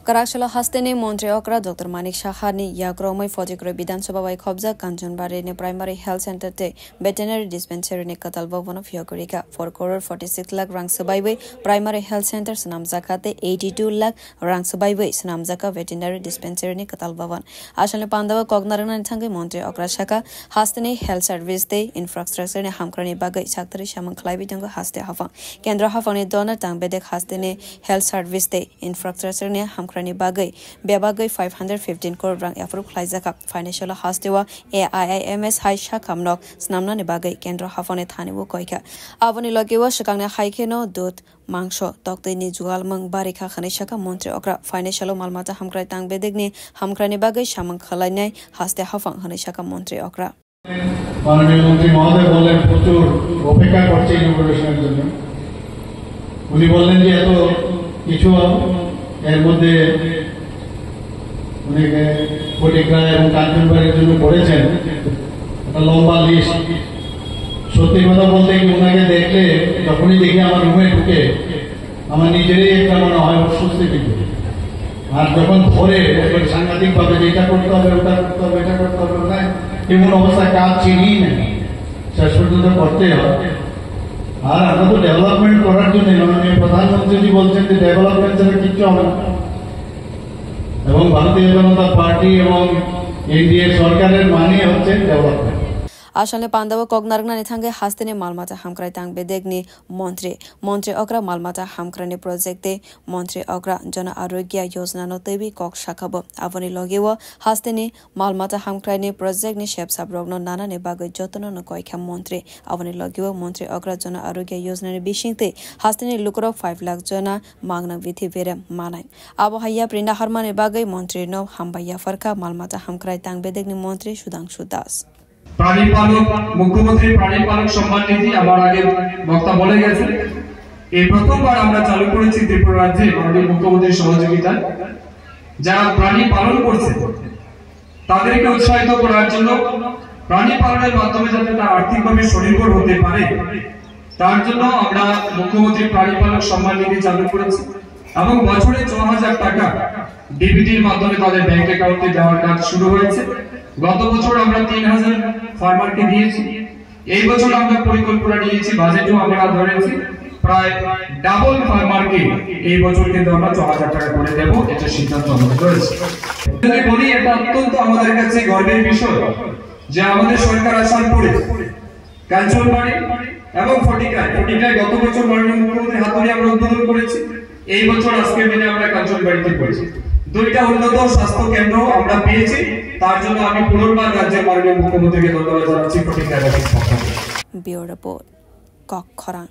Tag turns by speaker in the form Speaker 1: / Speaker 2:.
Speaker 1: Karakshalo hastene Montre Okra Dr. Manik Shahani Yakromai Fojikro Bidansabha Vai Khobja Kanchanbari ne Primary Health Center te Veterinary Dispensary ne Katalba one of Yokorika 4 crore 46 lakh rang Subaiway Primary Health Center Sanamzaka te 82 lakh rang Subaiway Sanamzaka Veterinary Dispensary ne Katalba one Ashale Pandava Kognarana Tangi Montre Okra Shaka hastene Health Service te Infrastructure ne Hamkrani Bagai Saktari Shaman Klaibi Tango Haste Hafang Kendra Hafang donor tang bedek hastene Health Service te Infrastructure ne Hamkrani Bagai Bebagai 515 crore rang Afro Klaizaka Financial Hastewa AIIMS Hai Shakamnok Snamna ne Bagai Kendra Hafane Thaniwo Koika Avani Logewa Shakangna Haikeno Dut Mangsho Tokte ni Jugal Mang Barika Khanishaka Montre Okra Financial Malmata Hamkrai Tang Bedegni Hamkrani Bagai Shaman Khalai Haste Hafang Hanishaka Montre Okra
Speaker 2: মাননীয় মন্ত্রী মহোদয় বললেন প্রচুর অপেক্ষা করছে ইনোগ্রেশনের জন্য উনি বললেন যে এত কিছু এর মধ্যে উনি ফটিকরা এবং কাঞ্চনবাড়ির জন্য করেছেন একটা লম্বা লিস্ট সত্যি কথা বলতে কি ওনাকে দেখলে যখনই দেখি আমার রুমে ঢুকে আমার নিজেরই একটা মনে হয় অস্বস্তি কিন্তু আর যখন ধরে সাংঘাতিক ভাবে এটা করতে হবে ওটা করতে হবে এটা করতে হবে না এমন অবস্থায় কাজ চিনিই নেই শেষ পর্যন্ত করতে হয় আর আমরা তো ডেভেলপমেন্ট করার জন্য মাননীয় প্রধানমন্ত্রী বলছেন যে ডেভেলপমেন্ট ছাড়া কিচ্ছু হবে না এবং ভারতীয় জনতা পার্টি এবং এনডিএ সরকারের মানে হচ্ছে development
Speaker 1: Ashale Pandava Kognaragna Thange Hastene Malmata Hamkrai Tang Bedegni Montre Okra Malmata Hamkrani Project Montre Okra Jana Arogya Yojana no Tebi Kok Shakabo Avani Logewa Hastene Malmata Hamkrani Project ni Shep Sabrogno Nana ne Bagai Jotono no Koika Montre Avani Logewa Montre Okra Jana Arogya Yojana ni Bishingte Hastene Lukro 5 lakh Jana Magna Vithi Vere Manai Abo Haya Prinda Harmane Bagai Montre no Hambaya Farka Malmata Hamkrai Tang Bedegni Montre Shudangshu Das
Speaker 3: প্রাণীপালক মুখ্যমন্ত্রী প্রাণীপালক সম্মান নিধি আমার আগে বক্তা বলে গেছে এই প্রথমবার আমরা চালু করেছি ত্রিপুরা রাজ্যে মাননীয় মুখ্যমন্ত্রীর সহযোগিতায় যারা প্রাণী পালন করছে তাদেরকে উৎসাহিত করার জন্য প্রাণী পালনের মাধ্যমে যাতে তারা আর্থিকভাবে স্বনির্ভর হতে পারে তার জন্য আমরা মুখ্যমন্ত্রী প্রাণীপালক সম্মান নিধি চালু করেছি এবং বছরে ৬০০০ টাকা ডিবিটির মাধ্যমে তাদের ব্যাংক অ্যাকাউন্টে দেওয়ার কাজ শুরু হয়েছে গত বছর আমরা ৩০০০ ফার্মারকে দিয়েছি এই বছর আমরা পরিকল্পনা নিয়েছি বাজেটও আমরা ধরেছি প্রায় ডাবল ফার্মারকে এই বছর কিন্তু আমরা ৬০০০ টাকা করে দেব এটা সিদ্ধান্ত আমরা করেছি যদি বলি এটা অত্যন্ত আমাদের কাছে গর্বের বিষয় যে আমাদের সরকার আসার পরে কাঞ্চনবাড়ি এবং ফটিকায় গত বছর মাননীয় মুখ্যমন্ত্রীর হাত ধরে আমরা উদ্বোধন করেছি এই বছর আজকের দিনে আমরা কাঞ্চনবাড়িতে করেছি দুইটা উন্নত স্বাস্থ্য কেন্দ্র আমরা পেয়েছি তার জন্য আমি পুনর্বার রাজ্যের মাননীয় মুখ্যমন্ত্রীকে ধন্যবাদ জানাচ্ছি ফটিকরাবাসীর পক্ষ থেকে।
Speaker 1: Bureau report কক্ষরাং।